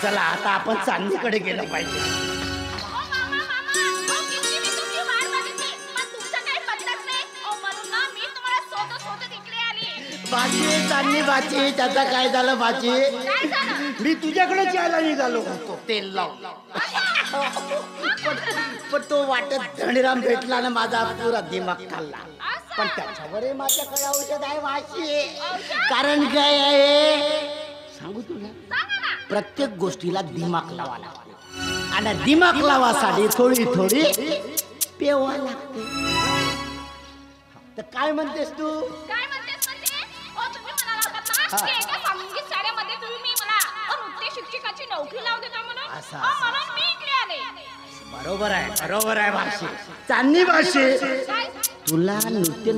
चला आता आपण चांदणीकडे गेलं पाहिजे. बाची चांदणी बाची त्याचा काय झालं बाची मी तुझ्याकडे यायला निघालो होतो तेल लावून पण तो वाटत धणीराम भेटला ना माझा पुरा दिमाग खाल्ला. पण त्याच्यावर माझ्याकडे औषध आहे बाची. कारण काय आहे सांगू तुला प्रत्येक गोष्टीला दिमाग लावा लागतो आणि दिमाग लावासाठी थोडी थोडी पेवा लागते. तर काय म्हणतेस तू शिक्षकाची नोकरी लावू देता म्हणून मी इकडे आले. बरोबर आहे भाषे चांदणी भाषे तुला नृत्य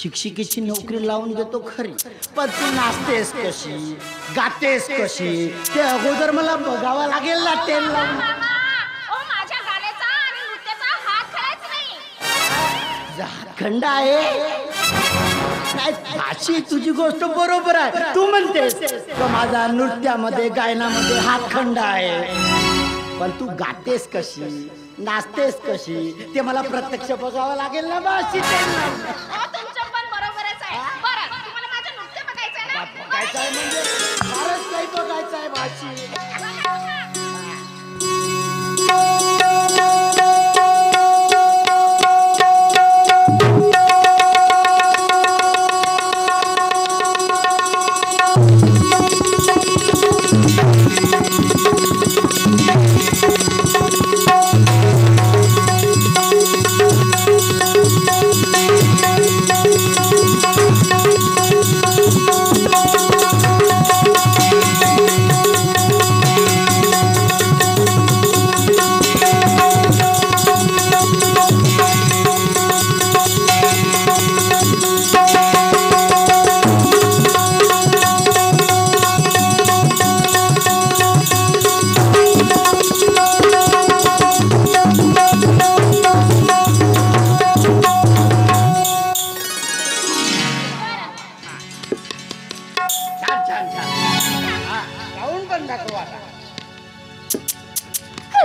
शिक्षिकेची नोकरी लावून देतो खरी पण तू नाचतेस कशी गातेस कशी ते अगोदर मला बघावं लागेल ना तेल लावून. माझ्या गाण्याचा आणि नृत्याचा हात खराच नाही. झारखंड आहे भाषी तुझी गोष्ट बरोबर आहे. तू म्हणतेस माझा नृत्यामध्ये गायनामध्ये हातखंड आहे पण तू गातेस कशी नाचतेस कशी ते मला प्रत्यक्ष बघावं लागेल ना भाषी. तुमचं पण बरोबरच आहे. बरं तुम्हाला माझं नृत्य बघायचं आहे ना? बघायचं आहे म्हणजे फारच काही बघायचं आहे भाषी.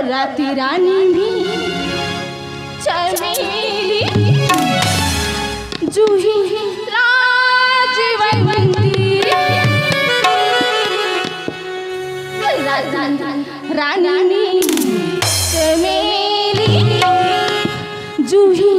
राती रानी भी चमेली जूही लाजवंती रानी चमेली जूही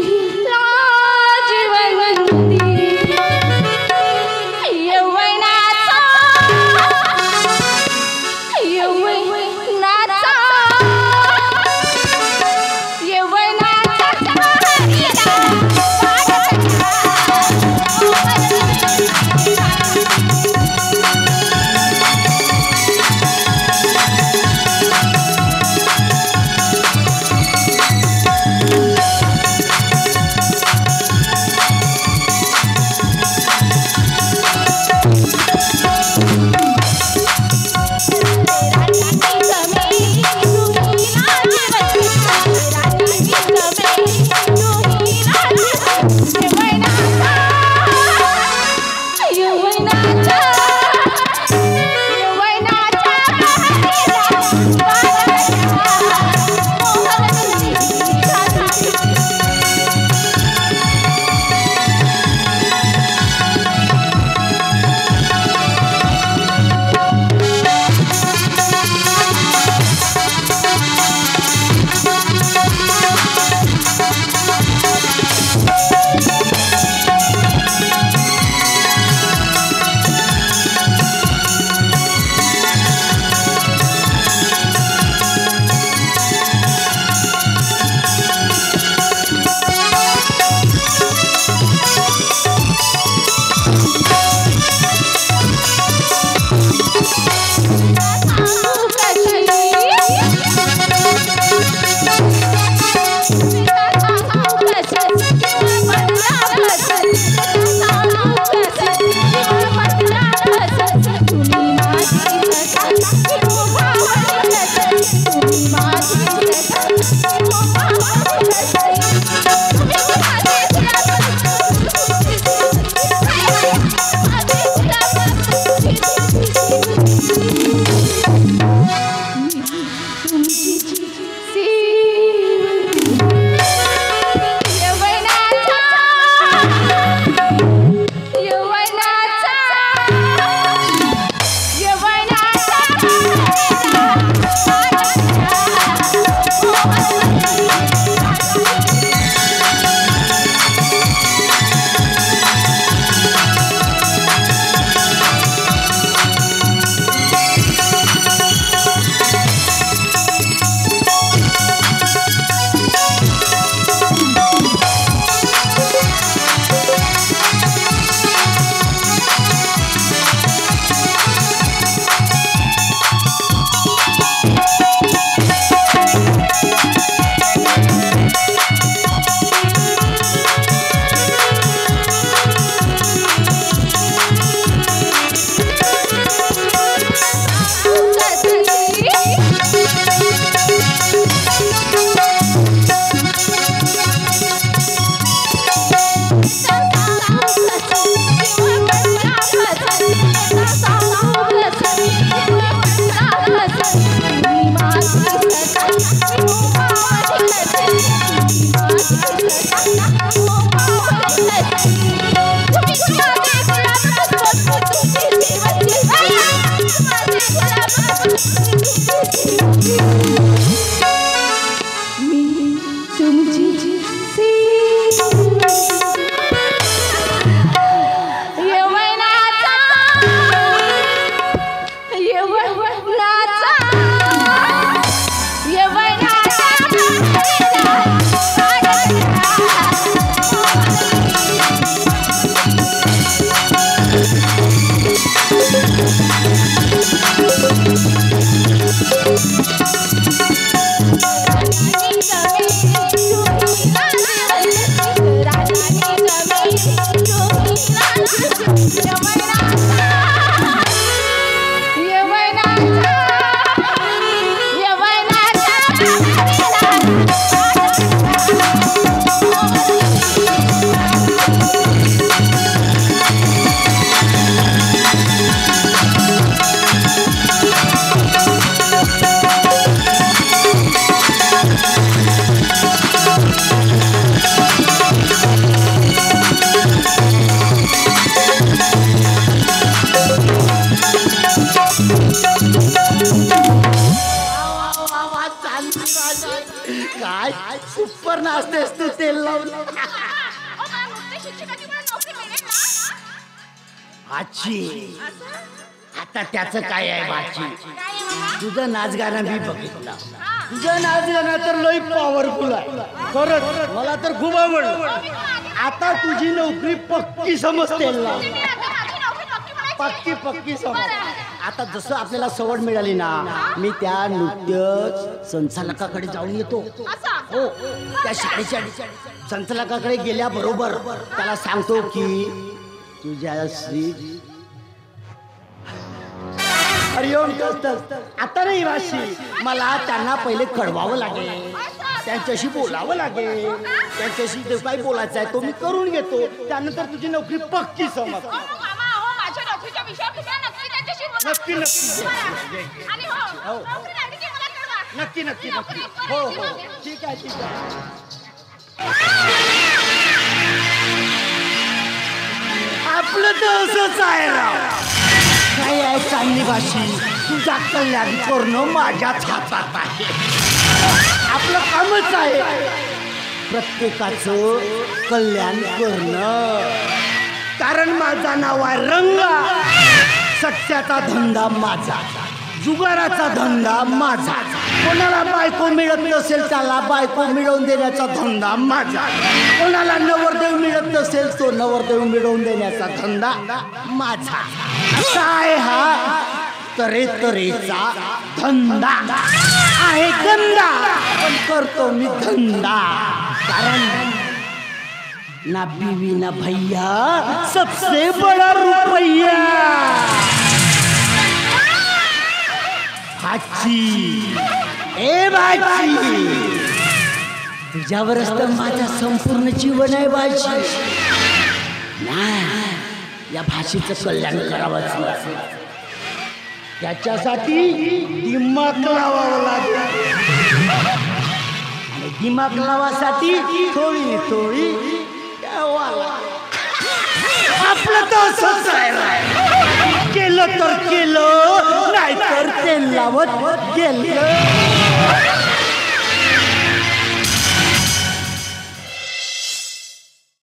काय सुपर नाचतेस तू तेल लावून. आजी आता त्याचं काय आहे बाची. तुझं नाच गाणं मी बघितलं. तुझं नाच गाणं तर लई पॉवरफुल आहे खरंच. मला तर खूप आवडलं. आता तुझी नोकरी पक्की समजते. पक्की पक्की समज. आता जसं आपल्याला सवड मिळाली ना मी त्या नृत्य संचालकाकडे जाऊन येतो. हो त्या शाळेच्या संचालकाकडे गेल्याबरोबर त्याला सांगतो की तुझ्या श्री हरिओम आता नाही वाशी. मला त्यांना पहिले कळवावं लागेल. त्यांच्याशी बोलावं लागेल. त्यांच्याशी जो काही बोलायचं आहे तो मी करून घेतो. त्यानंतर तुझी नोकरी पक्की समज. नक्की नक्की नक्की नक्की नक्की हो हो ठीक आहे ठीक आहे. आपलं तर असंच आहे राव. काय आहे चांगली भाषी. तुझा कल्याण करणं माझ्याच हातात आहे. आपलं कामच आहे प्रत्येकाचं कल्याण करणं. कारण माझा नाव आहे रंगा. सत्याचा धंदा माझा. जुगाराचा धंदा माझा. कोणाला बायको मिळत नसेल त्याला बायको मिळवून देण्याचा धंदा माझा. कोणाला नवरदेव मिळत नसेल तो नवरदेव मिळवून देण्याचा धंदा माझा. असा आहे हा तऱ्हेतऱ्हेचा धंदा आहे. धंदा पण करतो मी धंदा. कारण ना बीवी ना भैया सबसे बड़ा रुपया. भाची ए भाची तुझ्यावरच तर माझं संपूर्ण जीवन आहे भाची. नाही या भाषेचं कल्याण करावंच लागेल. त्याच्यासाठी दिमाग लावावं लागेल. आणि दिमाग लावासाठी थोडी थोडी आपलं तर असंच आहे. केलं तर केलं नाही तर तेल लावत गेलं.